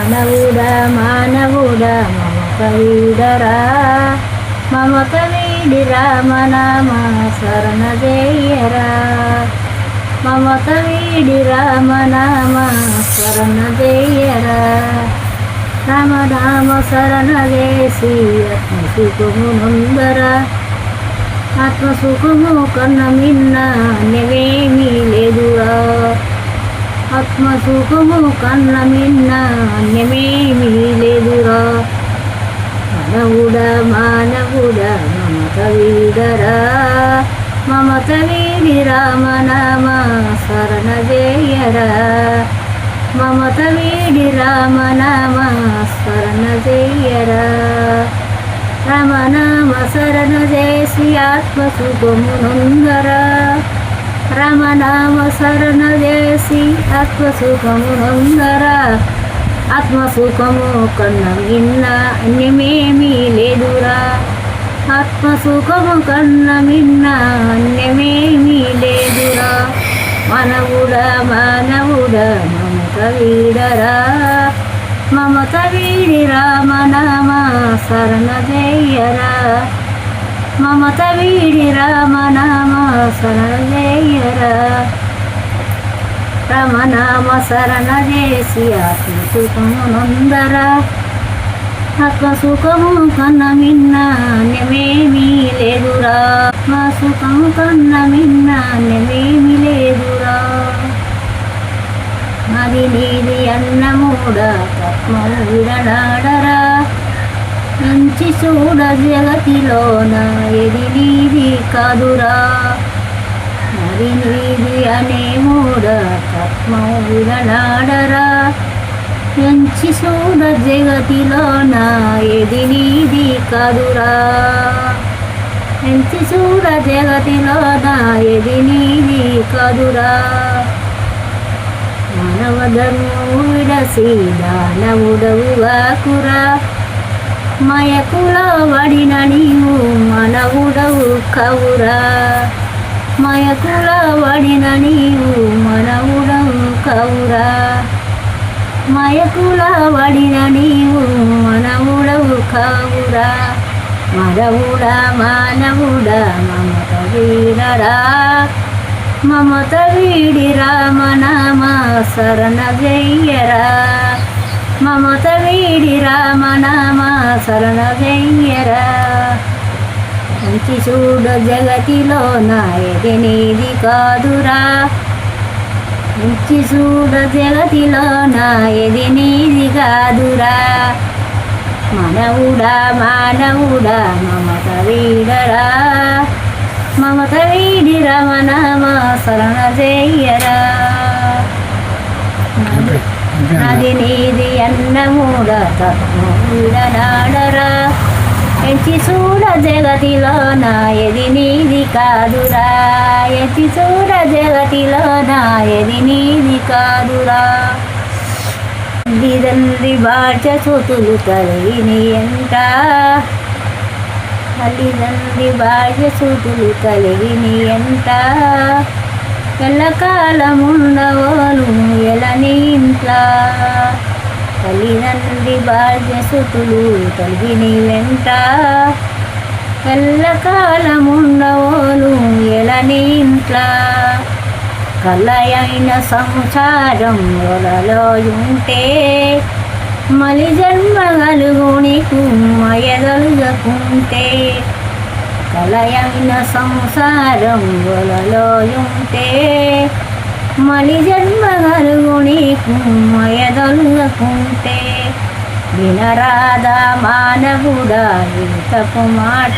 మానవుడా మానవుడా మమత వీడరా, మమత వీడి రామనామ శరణ జయరా, మమత వీడి రామనామ శరణ జయరా. రామనామ శరణ చేసి ఆత్మసుఖము నొందరా, ఆత్మసుఖము కన్న మిన్న అన్యమేమీ లేదురా, ఆత్మసుఖము కన్న మిన్న అన్యమేమీ లేదురా. మానవుడా మానవుడా మమత వీడరా, మమత వీడి రామనామ శరణ జయరా, మమత వీడి రామనామ శరణ జయరా. రామనామ శరణ చేసి ఆత్మసుఖము నొందరా, రామనామ శరణ చేసి ఆత్మసుఖము నొందరా, ఆత్మసుఖము కన్న మిన్న అన్యమేమీ లేదురా, ఆత్మసుఖము కన్న మిన్న అన్యమేమీ లేదురా. మానవుడా మానవుడా మమత వీడరా, మమత వీడి రామనామ శరణ జయరా, మమత వీడి రామనామ శరణ జయరా. రామనామ శరణ చేసి ఆత్మసుఖము నొందరా, ఆత్మసుఖము కన్న మిన్న అన్యమేమీ లేదురా, ఆత్మసుఖము కన్న మిన్న అన్యమేమీ లేదురా. అది నీది అన్నమూడ తత్మము విడనాడరా, మంచి చూడ జగతిలోన ఇది నీది కాదురా. అది నీది అనే మూడ తత్మము విడనాడరా, మంచి చూడ జగతిలోన ఇది నీది కాదురా, మంచి చూడ జగతిలోన ఇది నీది కాదురా. మానవ ధర్మము విడసి దానవుడవుగాకురా, మయకుల వడిన నీవు మనవుడవు కవురా, మయకుల వడిన నీవు మనవుడవు కవురా, మయకుల వడిన నీవు మనవుడవు కవురా. మానవుడా మానవుడా మమత వీడరా, మమత వీడి రామనామ శరణ జయరా, మమత వీడి రామనామ శరణ జయరా. మంచి చూడ జగతిలో నాయది నీది కాదురా, మంచి చూడ జగతిలో నాయది నీది కాదురా. మానవుడా మానవుడా మమత వీడరా, మమత వీడి రామనామ శరణ జయరా. అది నీది అన్నమూడ తత్మము విడనాడరా, ఎంచి చూడ జగతిలో నాయది నీది కాదురా, ఎంచి చూడ జగతిలో నాయది నీది కాదురా. తల్లిదండ్రి బాధ్య చూతులు కలిగిని ఎంట, తల్లిదండ్రి బాధ్య చూతులు కలిగిని ఎంట, ఎల్లకాలముండవోలు ఎలని ఇంట్లా. తల్లిదండ్రి బాధ్య చూతులు కలిగిని వెంట, ఎల్లకాలముండవోలు ఎలని ఇంట్లా. కలయైన సంసారం ఒలలో ఉంటే, మలి జన్మ కలుగు నీకు మయదలుగకుంటే. కలయైన సంసారం ఒలలో ఉంటే, మలి జన్మ కలుగు నీకు మయదలుగకుంటే. వినరాదా మానవుడా ఇంతపు మాట,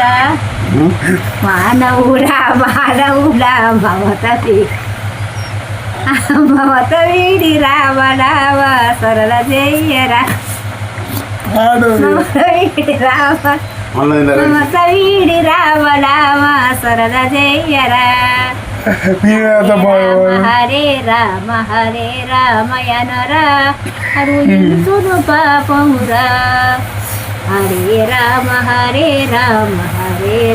మానవుడా మానవుడా మమత వీడి రామనామ శరణ జయరా, మమత వీడి రామనామ శరణ జయరా. హరే రామ యనరా హరుయించును పాపమురా, హరే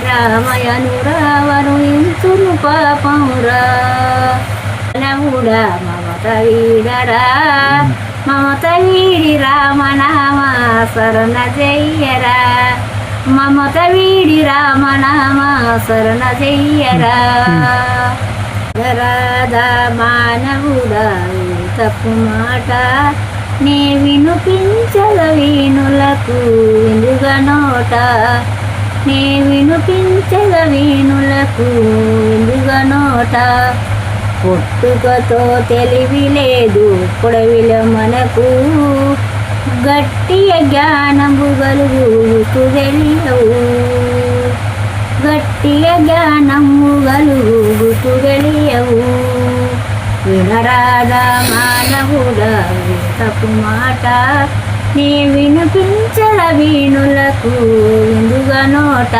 రామ యనురా వరుయించును పాపమురా. మానవుడా మమత వీడరా, మమత వీడి రామ శరణ చెయ్యరా మమత వీడి రామనామ శరణ చెయ్యరా రాధా మానవుడా తప్పు మాట నే వినుపించద వీణులకు వెలుగా నోట నే వినుపించద వీణులకు వెలుగా నోట పుట్టుకతో తెలివి లేదు పొడవిలో మనకు గట్టియ జ్ఞానము గలుగుతు తెలియవు గట్టియ జ్ఞానము గలుగుతు తెలియవు వినరాధా మానవుడా తప్పు మాట నీ వినిపించద వీణులకు విందుగా నోట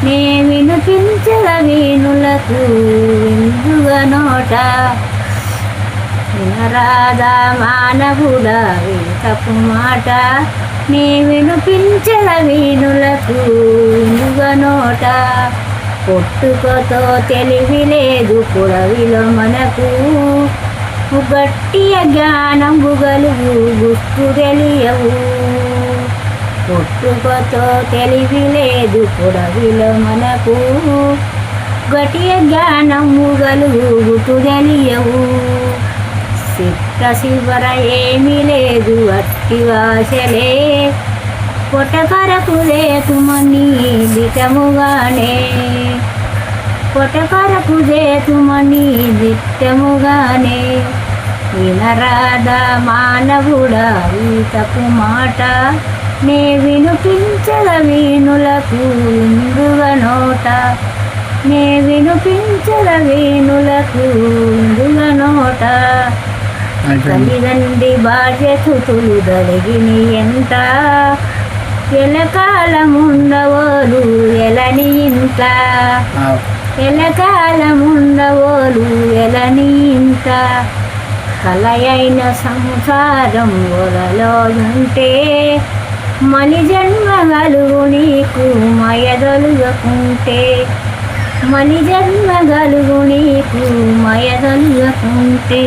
నే వినిపించద వీణులకు విందుగా నోట వినరాధా మానవుడా తప్పు మాట నీ వినిపించద వీణులకు విందుగా నోట పుట్టుకతో తెలివి లేదు పొడవిలో మనకు గట్టియ జ్ఞానము గలుగు గుర్తు తెలియవు పుట్టుకతో తెలివి లేదు పొడవిలో మనకు గట్టియ జ్ఞానము గలుగు గుర్తు తెలియవు చిత్త శివర ఏమీ లేదు అట్టి వాసలే పొటకరకు దేతుమని దిటముగానే పొటకరకు దేతుమని దిట్టముగానే వినరాధా మానవుడా ఈ తప్పు మాట నే వినిపించద వీణులకు ఇందుగా నోట నే వినిపించద వీణులకు ఇందుగా నోట తల్లిదండ్రి బాధ్యతులు దొరిగిని ఎంత ఎలకాలముండవోలు ఎలని ఇంత ఎలకాలముండవోలు ఎలని ఇంత కలయైన సంసారం ఒలలో ఉంటే మలి జన్మ గలుగు నీకు మయదొలుగకుంటే మలి జన్మ గలుగు నీకు మయదొలుగకుంటే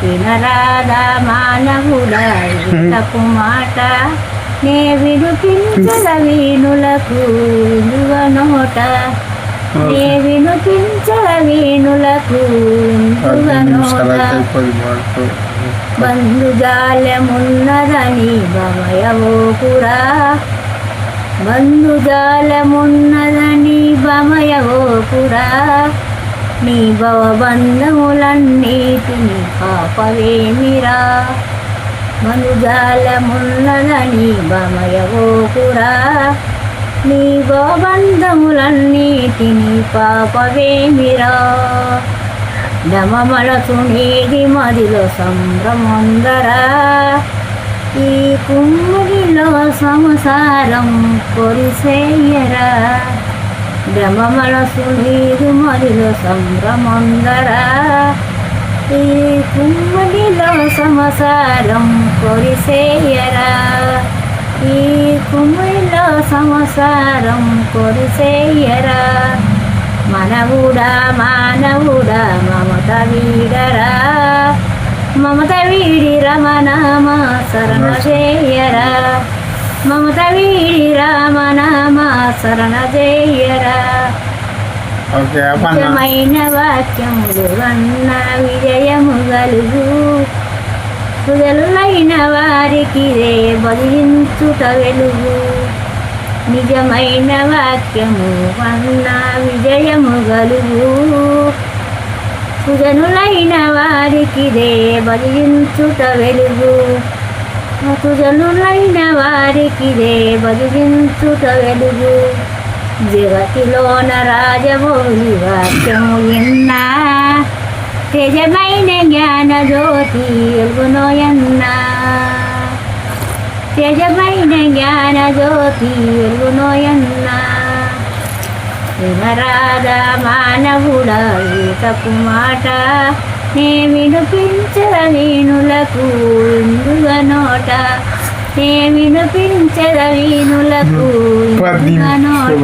వినరాధా మానవుడా తప్పు మాట నే వినిపించద వీణులకు విలువ నోట నే వినిపించద వీణులకు విలువ నోట బంధుజాలమున్నదని భమయవోకురా బంధుజాలమున్నదని భమయవోకురా నీ భవబంధములన్నిటిని పాపవేమిరా మనుజాలమున్నదని భమయవోకురా నీ భవబంధములన్నిటిని పాపవేమిరా డమమలసు నీది మదిలో సంభ్రమందరా ఈ కుమ్మడిలో సంసారం కొరిసేయరా డమమలసు నీది మదిలో సంభ్రమందరా ఈ కుమ్మడిలో సంసారం కొరిసేయరా ఈ కుమ్మడిలో సంసారం కొరిసేయరా మనవుడా మానవుడా మమత వీడరా మమత వీడి రమనామ శరణ చేయరా మమత వీడి రామనామ శరణ చేయరా నిజమైన వాక్యములు అన్న విజయము గలుగు కుదలైన వారికి రే బదిలించుట వెలుగు నిజమైన వాక్యము అన్న విజయము గలుగు సుజనులైన వారికి రే బదిలించుట వెలుగు సుజనులైన వారికి రే బదిలించుట వెలుగు జగతిలోన రాజమౌళి వాక్యము ఎన్నా తేజమైన జ్ఞాన జ్యోతి వెలుగునోయన్నా తేజమైన జ్ఞాన జ్యోతి వెలుగునోయన్నా వినరాధా మానవుడా ఈ తప్పు మాట నే వినిపించద వీణులకు ఇందుగా నోట నే వినిపించద వీణులకు ఇందుగా నోట